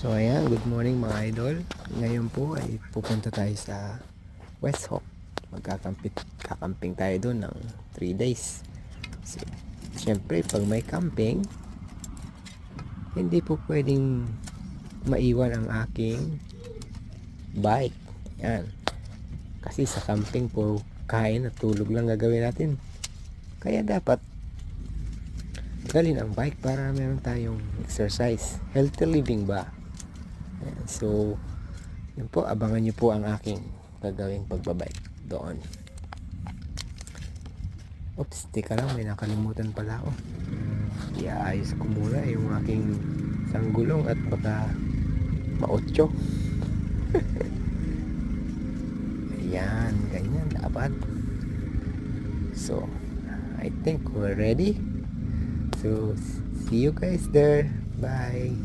So ayan, good morning mga idol. Ngayon po ay pupunta tayo sa West Hawk. Kakamping tayo doon ng 3 days. So, syempre pag may camping, hindi po pwedeng maiwan ang aking bike. Yan. Kasi sa camping po, kain at tulog lang gagawin natin. Kaya dapat dalhin ang bike para meron tayong exercise. Healthy living ba? Ayan. So, yun po, abangan nyo po ang aking gagawing pagbabike doon. Oops, teka lang, may nakalimutan pala ako. Iaayos ko muna yung aking sanggulong at baka maotyo. Ayan, ganyan dapat. So, I think we're ready. So, see you guys there. Bye.